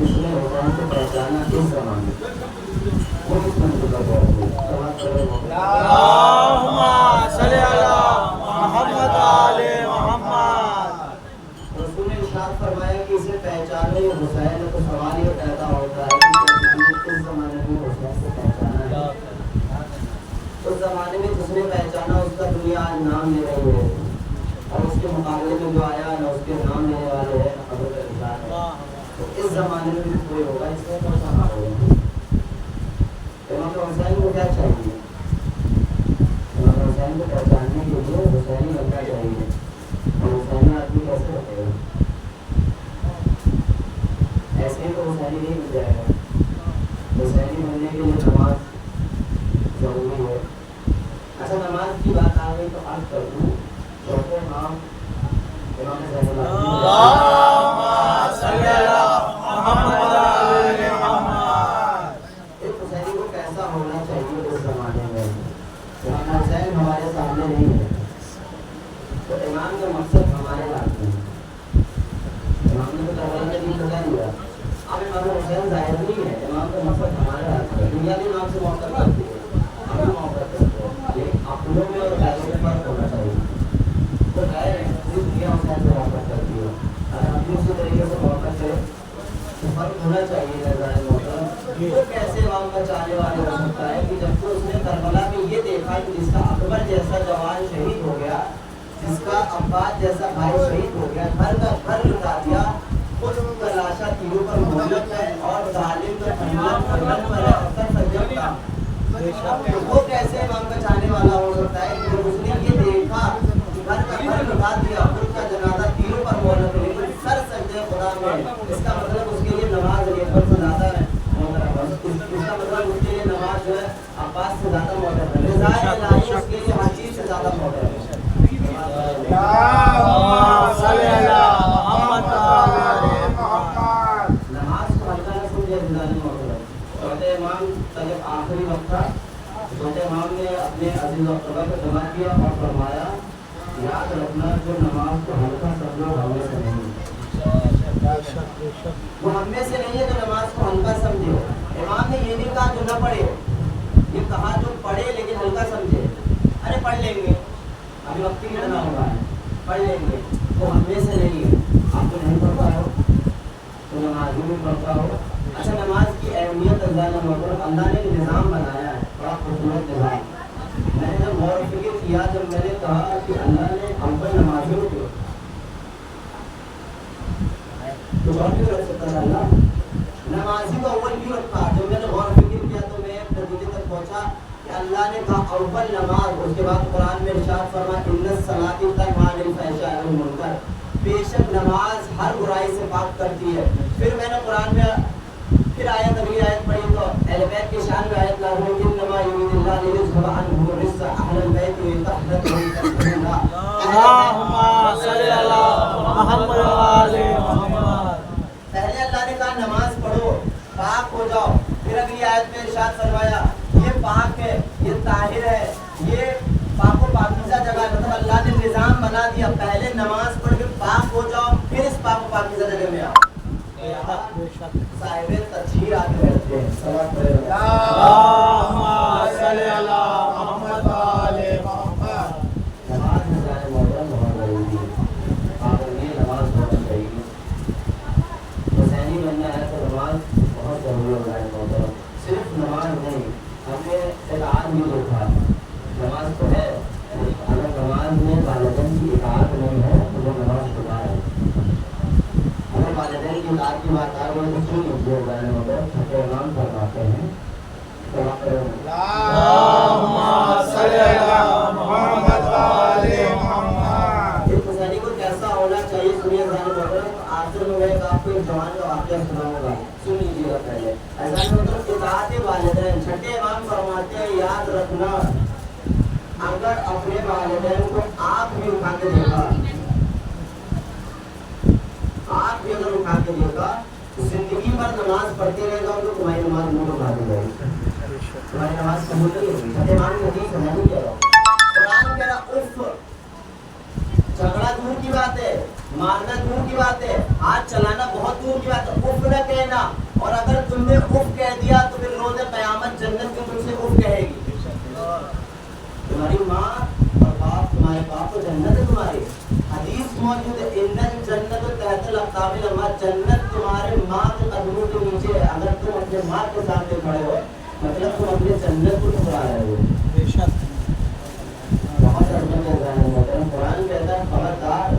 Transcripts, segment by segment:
جس نے حسین کو پہچانا اس زمانے وہ اس منزل پر پہنچے. اللہم صلی علی محمد آل محمد. رسول نے ارشاد فرمایا کہ اسے پہچانو یہ حسین ہے. تو سوال یہ پیدا ہوتا ہے کہ کسی نے اس زمانے میں حسین سے پہچانا ہے؟ اس زمانے میں جس نے پہچانا اس کا دنیا آج نام لے رہی ہے اور اس کے مقابلے میں جو آیا نہ اس کے نام لینے والے ہیں نہ ابو بکر ہے. تو اس زمانے میں بھی کوئی ہوگا اس میں کون سا ہوگا؟ امام حسین کو کیا چاہیے؟ امام حسین کو پہچاننے کے لیے حسینی بننا چاہیے. اور حسینی آدمی کیسے رکھے گا؟ ایسے ہی تو حسینی نہیں مل جائے گا. حسینی بننے کے لیے نماز ضروری ہے. اچھا نماز کی بات آ گئی تو عرض کر دوں چوتھے امام زین العابدین اللہم صلی علی محمد آل محمد. ایک حسینی کو کیسا ہونا چاہیے اس زمانے میں؟ امام حسین ہمارے سامنے نہیں ہے تو امام کا مقصد ہمارے لاتے ہیں. امام نے تو کربلا میں دین بتا دیا. اب امام حسین ظاہر نہیں ہے. امام کا مقصد ہمارے لاتے ہیں. دنیا بھی امام سے محبت کرتی ہے ہم بھی محبت کرتے ہیں لیکن اپنوں میں اور غیروں میں فرق ہونا چاہیے. تو غیر صرف دنیا حسین سے محبت کرتی ہے. اگر ہم بھی اسی طریقے سے محبت کریں تو فرق ہونا چاہیے. نظر محترم وہ کیسے امام کا چاہنے والے ہو سکتا ہے کہ جب تو اس نے کربلا میں یہ دیکھا کہ جس کا اکبر جیسا جوان شہید ہو گیا, جس کا عباس جیسا بھائی شہید ہو گیا, گھر کا گھر لٹا دیا, خود تلاشا تیروں پر مہلت ہے اور ظالم کا پنجاب پر ہے اور سر سجد کا. تو وہ کیسے امام کا چاہنے والا ہو سکتا ہے کہ جب اس نے یہ دیکھا کہ گھر کا گھر لٹا دیا, خود کا جنازہ تیروں پر مہلت ہے لیکن سر سجدے خدا میں. اس کا مطلب اس کے لیے نماز ریفر سے زیادہ ہے. اس کا مطلب اس کے لیے نماز جو ہے عباس سے زیادہ محترم ہے. رضا الہی اس کے لیے ہر چیز سے زیادہ محترم ہے. اللہم صلی علی محمد آل محمد. نماز کو ہلکا نہ سمجھے رضا الہی محترم. چھوٹے امام کا جب آخری وقت تھا چھوٹے امام نے اپنے عزیز اقتبا کو جمع کیا اور فرمایا یاد رکھنا جو نماز کو ہلکا سمجھو ہم میں سے نہیں. وہ ہم میں سے نہیں ہے تو نماز کو ہلکا سمجھو. امام نے یہ نہیں کہا جو نہ پڑھے, یہ کہا جو پڑھے لیکن ہلکا سمجھے. ارے پڑھ لیں گے, ابھی وقت ہی اتنا ہو رہا ہے, پڑھ لیں گے. وہ ہم میں سے نہیں ہے. آپ تو نہیں پڑھتا ہو تو نماز بھی پڑھتا ہو. اچھا نماز کی اہمیت اللہ نے نظام بنایا ہے, بڑا خوبصورت نظام. میں نے جب غور و فکر کیا, جب میں نے کہا کہ اللہ نے اول نمازیوں کو کچھ اور کیوں رکھ سکتا تھا اللہ نمازی کو اول کیوں رکھا؟ جب میں نے غور و فکر کیا تو میں ایک نتیجے تک پہنچا کہ اللہ نے کہا اول نماز, اس کے بعد قرآن میں ارشاد فرمایا ان الصلاۃ تنہی عن الفحشاء والمنکر, بے شک نماز ہر برائی سے پاک کرتی ہے. پھر میں نے قرآن میں پھر آیت اگلی آیت پڑھی تو اہل بیت کی شان میں آیت نازل ہوئی انما یرید اللہ لیذهب عنهم الرجس اهل البیت ویطہرکم تطہیرا. اللہم صلی علی محمد آل محمد. پہلے اللہ نے کہا نماز پڑھو پاک ہو جاؤ, پھر اگلی آیت میں ارشاد فرمایا یہ پاک ہے, یہ طاہر ہے, یہ پاک و پاکیزہ جگہ. مطلب اللہ نے نظام بنا دیا, پہلے نماز پڑھ کے پاک ہو جاؤ پھر اس پاک و پاکیزہ جگہ میں آؤ. صاحب تطہیر آتے رہتے ہیں. اللہم صلی علی محمد آل محمد. نماز میں جانے محرم بہت ضروری ہے. پابندی نماز پڑھنا چاہیے. حسینی بننا ہے تو نماز بہت ضروری ہو رہا ہے محترم. صرف نماز نہیں, ہم نے اطاعت بھی دیکھا. نماز تو ہے, اگر نماز میں والدین کی اطاعت نہیں ہے تو وہ نماز خدا ہے. اگر والدین کی اطاعت کی بات آ رہی ہے تو سن لیجیے غیر محترم. چھوٹے امام فرماتے ہیں اللہم صلی علی محمد آل محمد. ایک حسینی کو کیسا ہونا چاہیے سنیے غیر محترم. آخر میں میں آپ کو ایک جوان کا واقعہ سناؤں گا, سن لیجیے گا پہلے. ایسا مطلب اطاعت والدین. چھٹے امام فرماتے ہیں یاد رکھنا اگر اپنے والدین کو آپ بھی اٹھا کے دیکھا, آپ بھی اگر اٹھا کے دیکھا تو زندگی بھر نماز پڑھتے رہے گا تو تمہاری نماز نہیں اٹھا دی جائے گی, تمہاری نماز قبول نہیں ہوگی. چھٹے امام کی حدیث ہے, نہیں کہہ رہا ہوں. قرآن کہہ رہا اف, جھگڑا دور کی بات ہے, मारना दूर की बात है, हाथ चलाना बहुत दूर की बात है, उफ न कहना। और अगर तुमने उफ कह दिया तो फिर रोज़े क़यामत जन्नत क्यों तुमसे उफ कहेगी? तुम्हारी माँ और बाप, तुम्हारे बाप तो जन्नत है तुम्हारी। हदीस मौजूद है, इन्नल जन्नत तहतल अक़दामिल उम्मत, जन्नत तुम्हारे माँ के कदमों के नीचे है। अगर तुम अपने माँ के सामने खड़े हो मतलब तुम अपने जन्नत को ठुकरा रहे हो। बहुत कुरान कहता है खबरदार,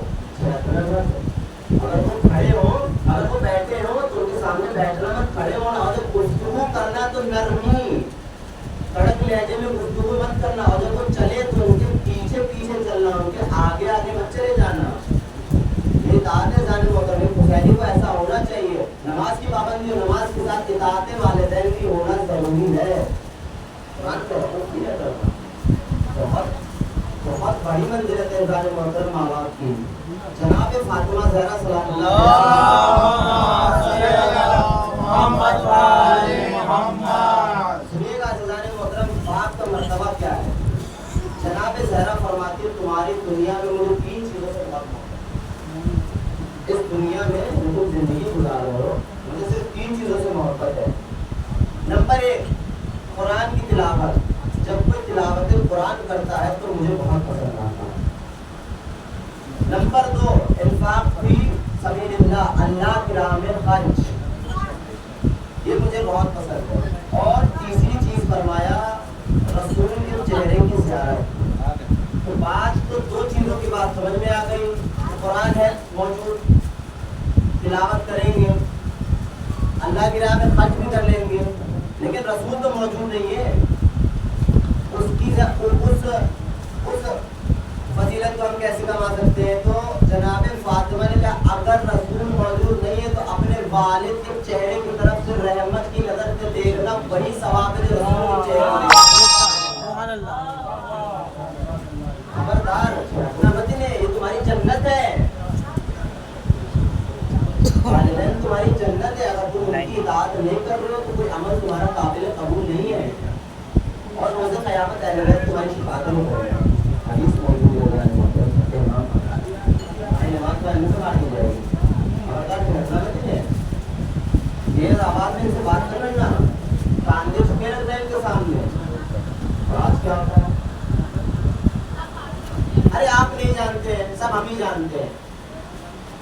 अगर तुम खड़े हो, अगर वो बैठे हो तो उनके सामने बैठना मत, खड़े होना। और जब गुफ्तगू करना तो नरमी कड़क लहजे में गुफ्तगू मत करना। और जब वो चले तो उनके पीछे पीछे चलना, उनके आगे आगे मत चले जाना। ये इताअत जाने मोहतरम हुसैनी को ऐसा होना चाहिए। नमाज की पाबंदी और नमाज के साथ इताअत वालिदैन की होना जरूरी है। कुरान का हुक्म किया करना बहुत बहुत बड़ी मंजिलत है जाने मोहतरम माँ बाप की। जनाब फातिमा ज़हरा सलामुल्लाह सुनिएगा जाने मोहतरम बाप का मर्तबा क्या है। जनाब ज़हरा फरमाती है तुम्हारी दुनिया में मुझे 3 चीज़ों से बहुत मोहब्बत है। इस दुनिया में तुम जिंदगी गुजार रहे हो, मुझे सिर्फ 3 चीज़ों से मोहब्बत है। नंबर 1 कुरान की तिलावत। जब कोई तिलावत कुरान करता है तो मुझे बहुत पसंद आता है। नंबर 2 इंफाक फी सबीलिल्लाह, अल्लाह की राह में खर्च, ये मुझे बहुत पसंद है। और तीसरी चीज़ फरमाया रसूल के चेहरे की ज़ियारत। तो बात तो 2 चीज़ों की बात समझ में आ गई। कुरान है मौजूद, तिलावत करेंगे, अल्लाह की राह में खर्च भी कर लेंगे, लेकिन रसूल तो मौजूद नहीं है। उसकी उस फजीलत को हम कैसे कमा सकते हैं? तो जनाब फातिमा ने कहा अगर रसूल मौजूद नहीं है तो अपने वालिद के चेहरे की तरफ से रहमत की नजर से देखना वही सवाब है जो रसूल के चेहरे को देखना। खबरदार अपना मत ने, ये तुम्हारी जन्नत है, वालिदैन तुम्हारी जन्नत है। अगर तुम उनकी इताअत नहीं कर रहे हो तो कोई अमल तुम्हारा काबिल कबूल नहीं है। और रोज़े क़यामत तुम्हारी शिफात नहीं करेगा। हदीस मौजूद है, नमाज़ का मुँह से काट दी जाएगी। खबरदार घटना में है, ये आवाज़ में इनसे बात कर लेना, कांधे झुके रख रहे इनके सामने। और आज क्या होता है? अरे आप नहीं जानते हैं, सब हम ही जानते हैं।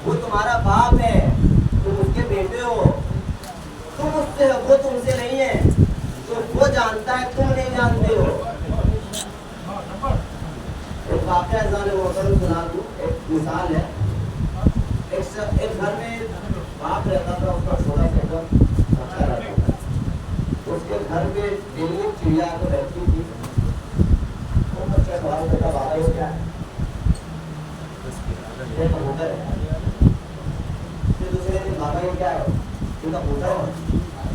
वो तुम्हारा बाप है, तुम उसके बेटे हो, तुम उससे हो, वो तुमसे नहीं है। तो वो जानता है, तुम नहीं जानते हो। एक वाक़या सुना दूं, एक मिसाल है। एक घर में बाप रहता था, उसका छोटा सा बच्चा रहता था। उसके घर पे डेली एक चिड़िया आकर रहती थी। वो बच्चा सवाल करता बाबा ये क्या है? ये कबूतर है। फिर दूसरे दिन बाबा ये क्या है? ये कबूतर है।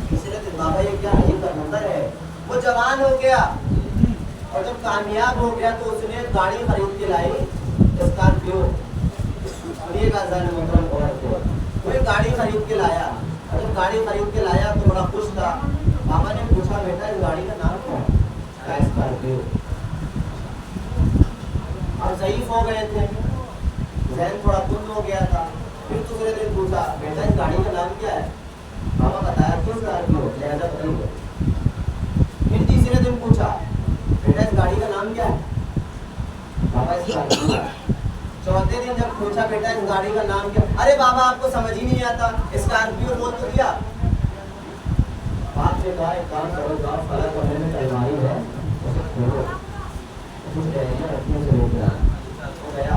तीसरे दिन बाबा ये क्या है? ये कबूतर है। वो जवान हो गया और जब कामयाब हो गया तो उसने गाड़ी खरीद के लाई, स्कॉर्पियो। सुनिएगा ज़रा मोहतरम औरत को, वो एक गाड़ी खरीद के लाया। और जब गाड़ी खरीद के लाया तो बड़ा खुश था। बाबा ने पूछा बेटा इस गाड़ी का नाम क्या है? स्कॉर्पियो। अब ज़ईफ हो गए थे, ज़हन थोड़ा कुंद हो गया था। फिर दूसरे दिन पूछा बेटा इस गाड़ी का नाम क्या है? बाबा बताया क्यों स्कॉर्पियो, लिहाजा बताइए। फिर तीसरे दिन पूछा बेटा इस गाड़ी का नाम क्या है? बाबा स्कॉर्पियो। चौथे दिन जब पूछा बेटा इस गाड़ी का नाम क्या? अरे बाबा आपको समझ ही नहीं आता, स्कॉर्पियो बोल तो दिया। बाप ने कहा एक काम करो, गाँव फला कमरे में अलमारी है, उसे खोलो, कुछ डायरियाँ रखने से रोक रहा। वो गया,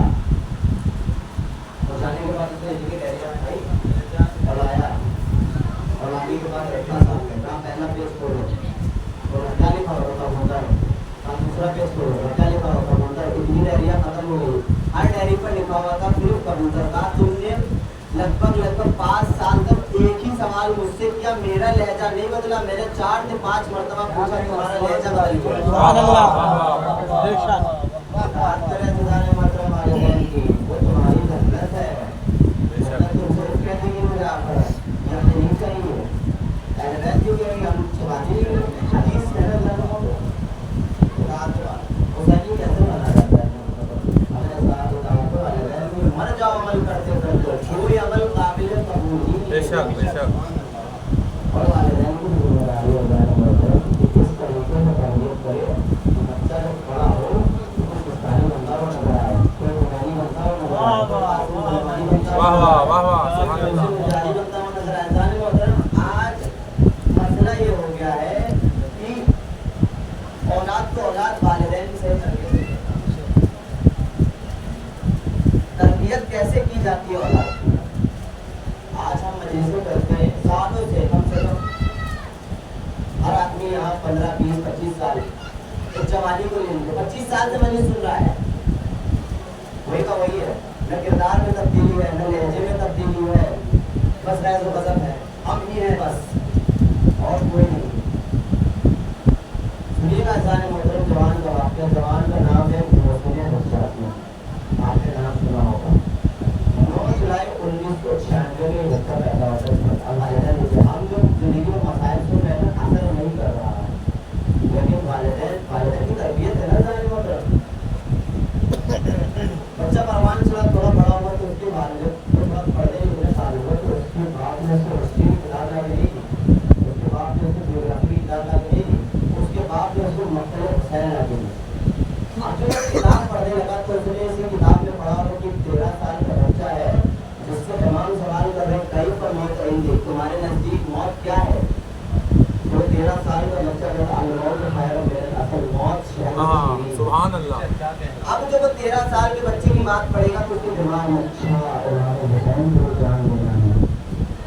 जाने के बाद उसने लिखी डायरियाँ भाई और आया, और आने के बाद रखा सामने, कहा पहला पेज खोलो, तो क्या लिखा होता है? दूसरा पेज खोलो, क्या लिखा होता है? इतनी डायरियाँ खत्म हो गई। हर डायरी पर लिखा हुआ था सिर्फ कबूतर का। तुमने लगभग 5 साल तक एक ही सवाल मुझसे किया, मेरा लहजा नहीं बदला। मैंने 4 से 5 मरतबा पूछा तुम्हारा लहजा बदल गया। सुभान अल्लाह। बात करें गुजारे मतलब वाले हैं कि वो तुम्हारी जन्नत है, तुमसे कहते हैं मुझे आकर यहाँ नहीं चाहिए। ऐसा क्यों कहेंगे हम? बातें हदीस है ना, हुसैनी कैसे माना जाता है? मर जाओ अमल करते करते मोहतरम आज मसला ये हो गया है कि औलाद को औलाद वालिदैन से तरबियत कैसे की जाती है औलाद की। आज हम मजलिसें करते हैं सालों से, कम से कम हर आदमी यहाँ 15, 20, 25 साल एक जवानी को ले लीजिए, 25 साल से मजलिस सुन रहा है, वही का वही है, न किरदार में तब्दीली है, न लहजे में तब्दीली है, बस गैर गजब है, हम ही है बस और कोई नहीं। सुनिएगा जाने मोहतरम जवान का वाक़या, जवान का नाम है आपने नाम सुना होगा। 9 जुलाई 1996 में बच्चा पैदा होता है। हम जो जिंदगी में मसाइल सुन रहे हैं असर नहीं कर रहा है, लेकिन वालिदैन की तरबियत है ना जाने मोहतरम। बच्चा परवान चला थोड़ा बड़ा हुआ तो उसके वालिदैन थोड़ा पढ़ने लिखने चालू हुआ तो उसके बाप ने उसको हिस्ट्री की किताब ला मिलेगी, उसके बाप ने उसको ज्योग्राफी की किताब ला मिलेगी, उसके बाप ने उसको मक्तब हुसैन ला मिलेगी। अब जो किताब पढ़ने लगा तो उसने इसी किताब में पढ़ा हो कि 13 साल का बच्चा है जिससे इमाम सवाल कर रहे हैं कई पर मौत आएंगे, तुम्हारे नजदीक मौत क्या है। तो 13 साल का बच्चा कहता अल्लाह खैर मेरे असल मौत सुभान अल्लाह। अब जब वो 13 साल के बच्चे की बात पढ़ेगा तो उसके दिमाग में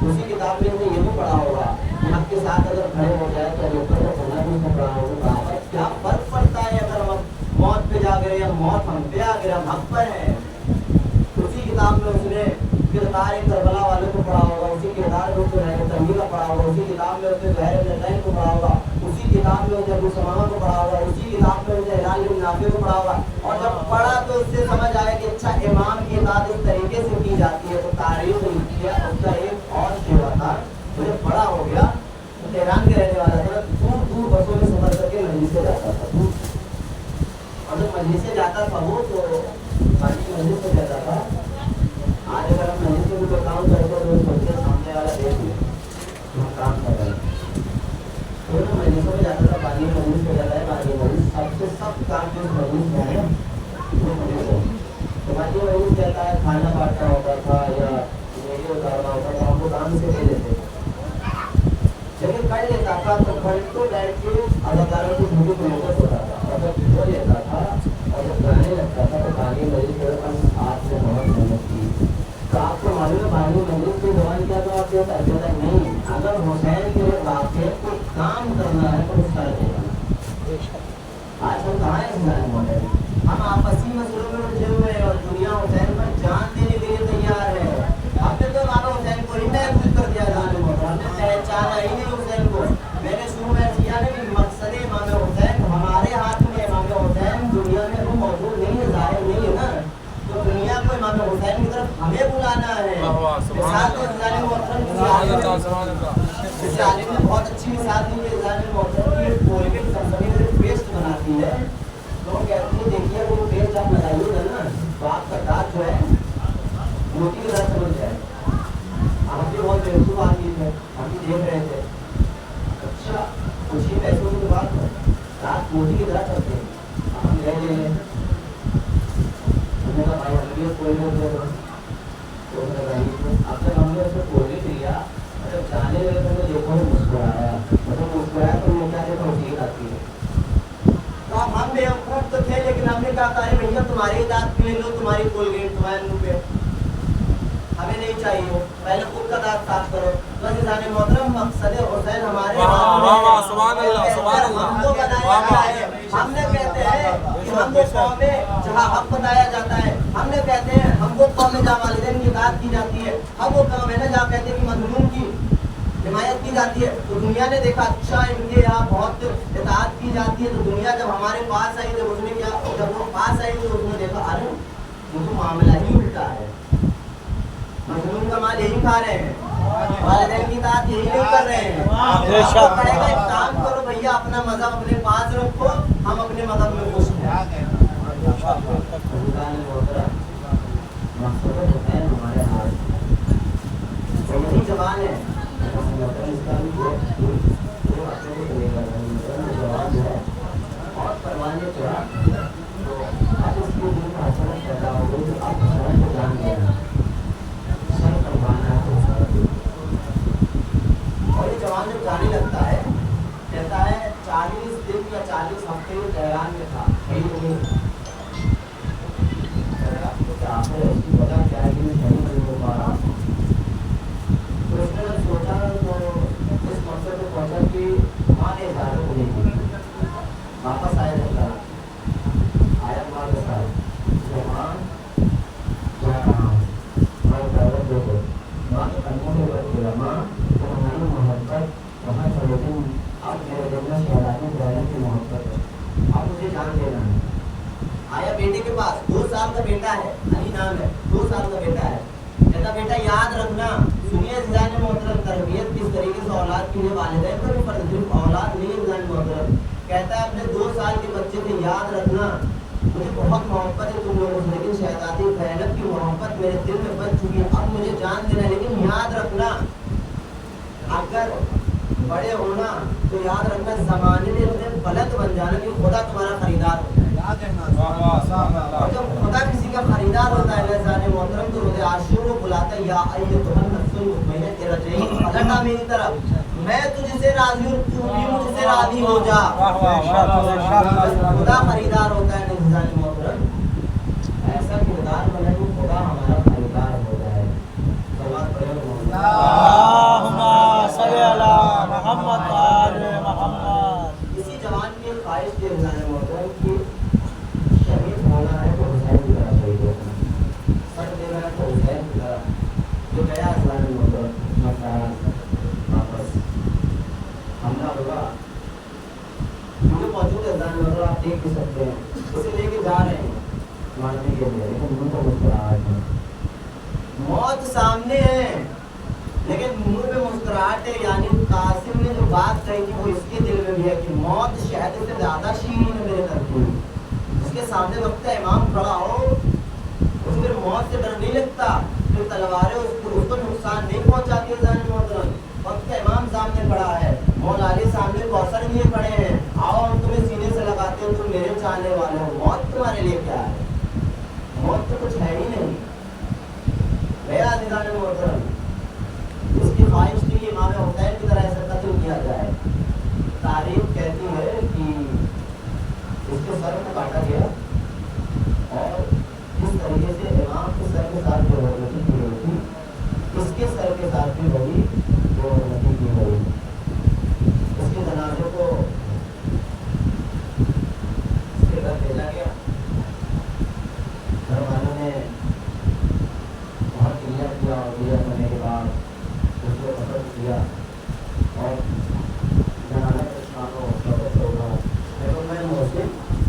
उसी किताब में उसने ये भी पढ़ा होगा कि आपके साथ अगर खड़े हो जाए तो लोगों को होना भी पढ़ा होगा क्या फर्क पड़ता है अगर हम मौत पे जा गए या मौत हम पे आ गए, हम हक पर हैं। उसी किताब में उसने किरदार करबला वाले को पढ़ा होगा, उसी किरदार में उसने तंगी का पढ़ा होगा, उसी किताब में उसने गैर नदैन को पढ़ा होगा, उसी किताब में उसने अबू समा को पढ़ा होगा, उसी किताब में उसने हिलाल इब्न नाफी को पढ़ा होगा। और जब पढ़ा तो उससे समझ आया कि अच्छा इमाम की इबादत इस तरीके से की जाती है। तो तारीफ लिखी उसका एक और शेवा था, मुझे बड़ा हो गया, तेहरान के रहने वाला था, दूर दूर बसों में सफर करके मस्जिद से जाता था, और जब मस्जिद से जाता था वो तो बाकी मस्जिद से जाता था। आज अगर हम मस्जिद में कोई काम करते तो सोचते सामने वाला देख ले हम काम कर रहे हैं, तो ना मस्जिद में जाता था, बाकी मस्जिद से जाता है, बाकी मस्जिद सबसे सब काम जो मस्जिद में है तो बाकी मस्जिद कहता है खाना बांटना होता था या मेरी उतारना होता था, हमको काम से दे देते लेकिन कर लेता था। तो घंटों बैठ के अदाकारों की झूठी प्रोमोट होता था और जब भिजो लेता था और जब गाने लगता था तो बागी मस्जिद आपने बहुत मेहनत की। तो आपको मालूम है बागी मस्जिद के जवान क्या तो आपके कहता नहीं, अगर हुसैन के वाक़े को काम करना है तो कर देगा। आज हम कहाँ है इस्लाम मॉडल, हम आपसी मसलों में उलझे हुए हैं और दुनिया हुसैन पर जान देने के लिए तैयार है। हमने तो मानो हुसैन को ही महफूज कर दिया जाने मॉडल, हमने पहचाना ही नहीं हुसैन को। मैंने शुरू में किया ना कि मकसद इमाम हुसैन हमारे हाथ में, इमाम हुसैन दुनिया में वो मौजूद नहीं है, जाहिर नहीं है ना, तो दुनिया को इमाम हुसैन की तरफ हमें बुलाना है। मिसाल तो इस्लामी मोहतरम किसी आलिम ने बहुत अच्छी मिसाल दी है, इस्लामी मोहतरम की कोलगेट कंपनी में पेस्ट बनाती है, तो कहती है देखिए वो पेस्ट आप लगाइएगा ना तो आपका दांत जो है मोती की तरह समझ जाए। आप भी बहुत बेवकूफ़ आदमी है, हम भी देख रहे थे, अच्छा कुछ ही पैसों की बात है, रात मोती की तरह चलते हैं, हम ले लेंगे। हमने कहा भाई हम भी कोई नहीं तो अब तक हमने उसको कोई लिया, मतलब जाने लगे तो देखो मुस्कुराया, मतलब मुस्कुराया तो मुझे क्या देखो ठीक आती है। तो हम बेवकूफ़ तो थे लेकिन हमने कहा अरे भैया तुम्हारे दांत ले लो, तुम्हारी कोलगेट तुम्हारे मुँह पे, हमें नहीं चाहिए, पहले खुद का दांत साफ करो। बस जाने मोहतरम मकसद हुसैन हमारे हमको बनाया गया है। हमने कहते हैं कि हमको कौम में जहाँ हक बताया जाता है, हमने कहते हैं हमको कौम में जहाँ वालिदैन की इताअत की जाती है, हम वो कौम है ना जहाँ कहते हैं कि मजलूम की हिमायत की जाती है। तो दुनिया ने देखा अच्छा इनके यहाँ बहुत इताअत की जाती है, तो दुनिया जब हमारे पास आई जब उसने क्या, जब वो पास आई तो उसने देखा अरे वो तो मामला ही उल्टा है, मजलूम का माल यही खा रहे हैं, वालिदैन की इताअत यही नहीं कर रहे हैं। आपको पड़ेगा एक काम करो भैया, अपना मजहब अपने पास रखो, हम अपने मजहब में खुश हैं। हमारे हाथ यही जवान है, जवाब है और परवाने चढ़ा तो अब इसके दिल का असर पैदा हो गई, तो आप जान गया जवान जब जाने लगता है, कहता है 40 दिन या 40 हफ्ते तेहरान में था, शहीद नहीं हुआ। आखिर उसकी वजह क्या है कि मैं शहीद नहीं हो पा रहा। तो उसने जब सोचा तो इस मकसद पे पहुंचा कि माँ ने इजाजत नहीं दी, वापस आया जाता आया माँ के साथ, माँ क्या मैं ड्राइवर दे दो। माँ के कदमों में बैठ गया, माँ तुम्हारी मोहब्बत वहाँ चले दिन, अब मेरे दिल में शहरानी ड्राइवर की मोहब्बत है, अब मुझे जान देना है। आया बेटे के पास, 2 साल का बेटा है, अली नाम है, 2 साल का बेटा है। कहता बेटा याद रखना, सुनिए ज़िंदगी में मोहतरम तरबियत किस तरीके से औलाद के लिए वालिदैन का भी फर्ज, सिर्फ औलाद नहीं है ज़िंदगी में मोहतरम। कहता है अपने 2 साल के बच्चे से याद रखना, मुझे बहुत मोहब्बत है तुम लोगों से, लेकिन शहजादी ज़ैनब की मोहब्बत मेरे दिल में बच चुकी है, अब मुझे जान देना है। लेकिन याद रखना अगर बड़े होना तो याद रखना ज़माने में इतने गलत बन जाना कि खुदा तुम्हारा खरीदार होता है। और जब खुदा किसी का खरीदार होता है जाने मोहतरम तो रोज़े आशूर को बुलाता है, या अय्युहन नफ्सुल मुतमइन्ना इरजिई, पलटा मेरी तरफ, मैं तुझसे राजी हूँ, तू भी मुझसे राजी हो जा। खुदा खरीदार होता है जाने मोहतरम, ऐसा किरदार बने कि खुदा हमारा खरीदार हो जाए। सवाल पढ़ो इसी जवान की ख्वाहिश के जाने मोहतरम की शहीद होना है तो हुसैन की तरह शहीद होना, सर देना है तो हुसैन की तरह। जो गया जाने मोहतरम वापस हमला होगा, मुझे मौजूद है जाने मोहतरम, आप देख भी सकते हैं, उसे लेके जा रहे हैं मारने के लिए, लेकिन मुंह पर मुस्कुराहट है, मौत सामने है लेकिन मुंह पे मुस्कुराहट है। यानी कासिम ने जो बात कही थी वो इसके दिल में भी है कि मौत शहद से ज़्यादा शीरीन है मेरे तरफ। उसके सामने वक्त इमाम खड़ा हो, उसे फिर मौत से डर नहीं लगता, फिर तलवारें उसको नुकसान नहीं पहुंचाती है जाने मोहतरम। वक्त इमाम सामने खड़ा है, मौला अली सामने कौसर लिए खड़े हैं, आओ हम तुम्हें सीने से लगाते हैं, तुम मेरे चाहने वाले हो, मौत तुम्हारे लिए क्या है, मौत तो कुछ है ही नहीं। गया जाने मोहतरम, उसकी ख्वाहिश थी कि इमाम हुसैन की तरह ऐसा कत्ल किया जाए। तारीख कहती है कि इसके सर को काटा गया और इस तरीके से इमाम के सर के साथ जो नकी की गई थी, इसके सर के साथ भी वही जो नकी की गई। इसके जनाजे को इसके घर भेजा गया, घर वालों ने बहुत क्लियर किया और क्लियर करने के बाद उसको पसंद किया और जनाजा के शानो पसंद होगा। देखो मैं मोहसिन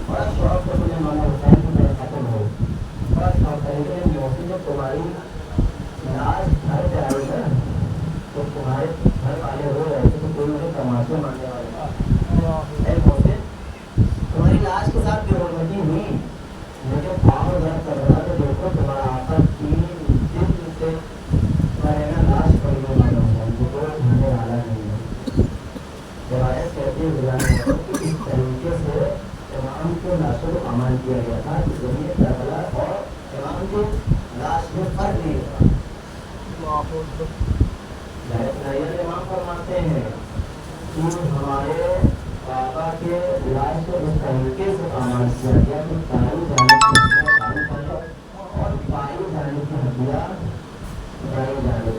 बड़ा शौक से मुझे मौला हुसैन की तरह खत्म हो, बड़ा शौक है, लेकिन मोहसिन जब तुम्हारी लाश घर पे आई ना तो तुम्हारे घर वाले रो रहे थे, तो कोई मुझे तमाशे मारने वाले था। मोहसिन तुम्हारी लाश के साथ बेहरमती हुई, मुझे पाँव दर्द कर रहा था, देखो तुम्हारा आका 3 दिन से रहेगा लाश पड़ी हो मानो को खाने वाला नहीं है। रिवायत कहती है इस तरीके से इमाम के लाशों को अमान किया गया था कि जमीन करबला और इमाम की लाश में फर्क नहीं था। इमाम फरमाते हैं कि हमारे बाबा के लाश को इस तरीके से अमान किया गया कि ताई जाने की हड्डियाँ और पाई जाने की हड्डियाँ उठाई जाने।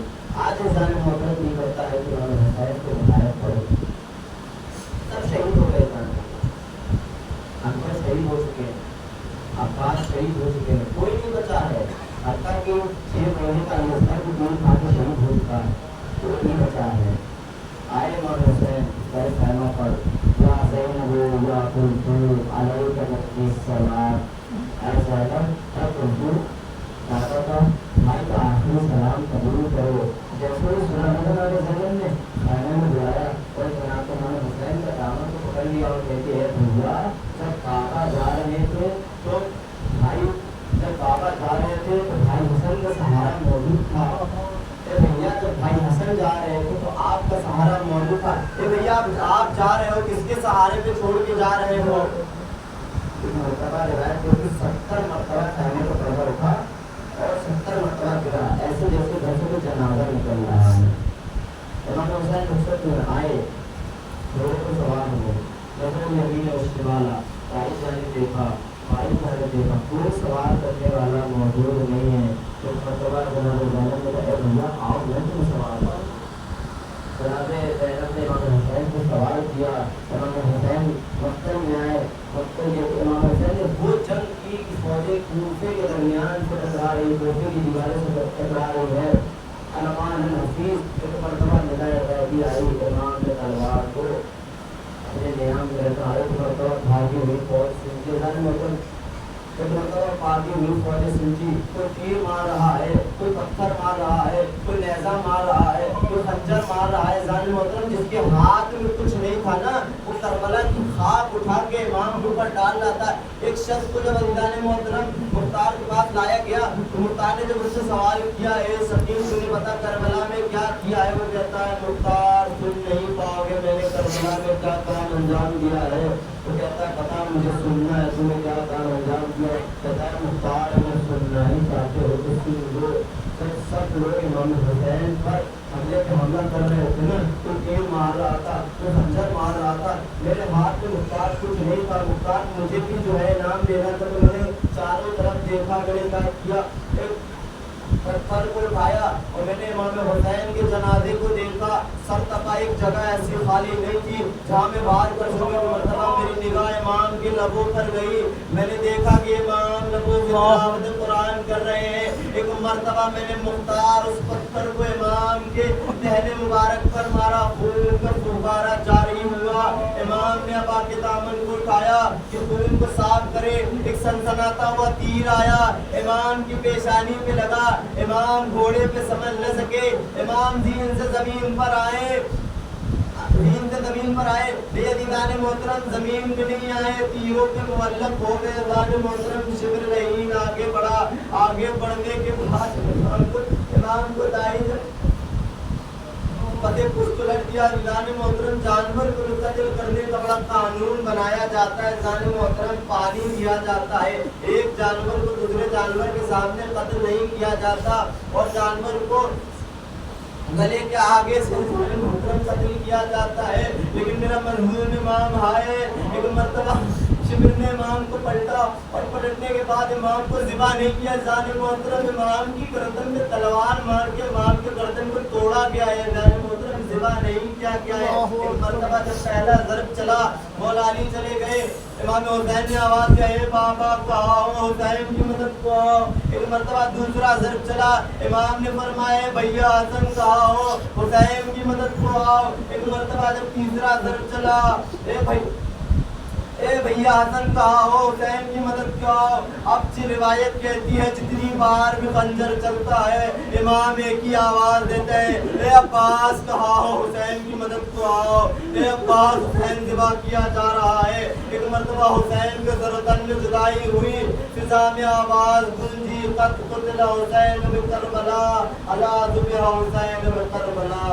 आज इंसान मोहब्बत नहीं करता है कि इमाम हुसैन को हिदायत करो, सब शहीद हो गए, अकबर शहीद हो चुके हैं, अब्बास शहीद हो चुके हैं, कोई नहीं बचा है। हत्ता कि 6 महीने का अलिस्ता की दूर खा के शहीद हो चुका है, कोई नहीं बचा है। आए इमाम हुसैन गए खैमा पर, या ज़ैनब या कुलथू अलैका नफ़्सी सलाम, ऐसा है तब कुलथू कहता था भाई का आखिरी सलाम कबूल करो। जैसे ही सुना ज़ैनब ने खाने में बुलाया और जनाब इमाम हुसैन का दामन को पकड़ लिया और कहते हैं भैया जब पापा जा रहे थे तो भाई हसन का सहारा मौजूद था। भैया जब भाई हसन जा रहे थे तो आपका सहारा मौजूद था। भैया आप जा रहे हो, किसके सहारे पे छोड़ के जा रहे हो? मरतबा रिवायत जो कि 70 मरतबा खाने को खबर उठा और 70 मरतबा गिरा, ऐसे जैसे घर से कोई जनाजा निकल रहा है। इमाम हुसैन रुखसत में आए, घोड़े पर सवार हुए, नजर में अमीन उश्तिवाला तारीफ जाने देखा, तारीफ जाने देखा, कोई सवार करने वाला मौजूद नहीं है। तो मरतबा जनाब ज़ैनब ने कहा, भैया आओ मैं तुम्हें सवार करूँ। जनाब ज़ैनब ने इमाम हुसैन को सवार किया। इमाम हुसैन मक्का में आए, मक्का के इमाम हुसैन ने वो जंग की कि फौजें कूफे के दरमियान से टकरा रही, कूफे की दीवारों से टकरा रही है। अलमान हफीज एक मरतबा निगाह आई, इमाम ने तलवार को अपने नियाम में रखा, एक मरतबा भागी हुई फौज सुनती है, एक मरतबा भागी हुई फौज सुनती, कोई तीर मार रहा है, कोई पत्थर मार रहा है, कोई नेज़ा मार रहा है, कोई खंजर मार रहा है। जान मोहतरम जिसके हाथ में कुछ नहीं था ना, वो करबला की खाक उठा के इमाम के ऊपर डाल लाता। एक शख्स को जब अज़ीज़ान मोहतरम मुख्तार के पास लाया गया, तो मुख्तार ने जब उससे सवाल किया, ए सकीम तूने बता करबला में क्या किया है? वो कहता है मुख्तार सुन नहीं पाओगे मैंने करबला में क्या काम अंजाम दिया है। वो कहता है बता मुझे सुनना है, तूने क्या काम अंजाम दिया? कहता है मुख्तार अगर सुनना ही चाहते हो तो सुन लो। सब लोग इमाम हुसैन पर हमले पे हमला कर रहे होते ना, कोई तीर मार रहा था, कोई खंजर मार रहा था, मेरे हाथ में मुख्तार कुछ नहीं था। मुख्तार मुझे भी जो है इनाम देना था, तो मैंने चारों तरफ देखा, मैंने क्या किया, एक पत्थर को उठाया और मैंने इमाम हुसैन के जनाजे को देखा। सर तपा एक जगह ऐसी खाली नहीं थी जहाँ मैं बाहर कर सकूँ। मरतबा मेरी निगाह इमाम के लबों पर गई, मैंने देखा कि इमाम लबों में तिलावत कुरान कर रहे हैं। एक मरतबा मैंने मुख्तार उस पत्थर को इमाम के दहने मुबारक पर मारा, खून का फुहारा जारी हुआ। इमाम ने अब आके दामन को उठाया कि खून को साफ करे। एक सनसनाता हुआ तीर आया, इमाम की पेशानी पे लगा। इमाम घोड़े पे समझ न सके, इमाम दीन से जमीन पर आए, दीन से जमीन पर आए, बेदीदान मोहतरम जमीन पे नहीं आए, तीरों पे मुअल्लक हो गए। दान मोहतरम शिब्र नहीं आगे बढ़ा। आगे बढ़ने के बाद इमाम को दाई फतेह पुष्ट लग दिया। दान मोहतरम जानवर को मुक़त्तिल करने का बड़ा कानून बनाया जाता है। दान मोहतरम पानी दिया जाता है, एक जानवर को दूसरे जानवर के सामने कत्ल नहीं किया जाता और जानवर को गले के आगे से मुहतरम कत्ल किया जाता है। लेकिन मेरा मरहूम इमाम हाय, एक मरतबा शिबिर ने इमाम को पलटा और पलटने के बाद इमाम को ज़िबा नहीं किया। जाने मोहतरम इमाम की गर्दन में तलवार मार के इमाम के गर्दन को तोड़ा गया है। जाने मोहतरम ज़िबा नहीं किया गया है। एक मरतबा जब पहला ज़र्ब चला, मौला अली चले गए, इमाम हुसैन ने आवाज़ दिया, ए बाबा को आओ, हुसैन की मदद को आओ। एक मरतबा दूसरा ज़र्ब चला, इमाम ने फरमाया भैया हसन को आओ, हुसैन की मदद को आओ। एक मरतबा जब तीसरा ज़र्ब चला, ए भैया हसन कहा हो, हुसैन की मदद क्या हो। अब से रिवायत कहती है जितनी बार भी खंजर चलता है इमाम एक ही आवाज देते हैं, ए अब्बास कहा हो, हुसैन की मदद को आओ। ए अब्बास, हुसैन ज़िबा किया जा रहा है। एक मरतबा हुसैन के ज़रतन में जुदाई हुई, फिज़ा में आवाज गूंजी, क़द क़ुतिला हुसैन बि करबला, अला ज़ुबिहा हुसैन बि करबला।